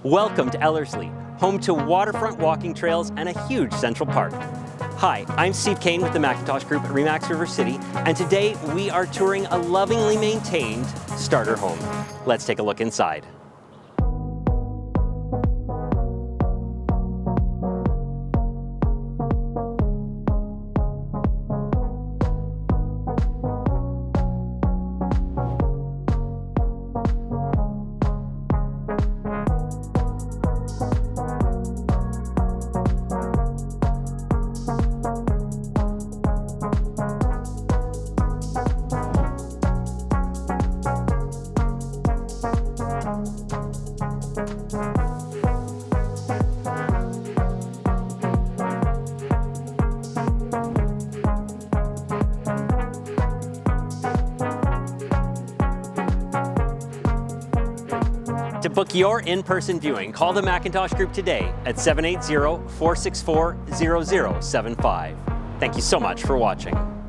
Welcome to Ellerslie, home to waterfront walking trails and a huge central park. Hi, I'm Steve Kane with the Macintosh Group at Remax River City, and today we are touring a lovingly maintained starter home. Let's take a look inside. To book your in-person viewing, call the Macintosh Group today at 780-464-0075. Thank you so much for watching.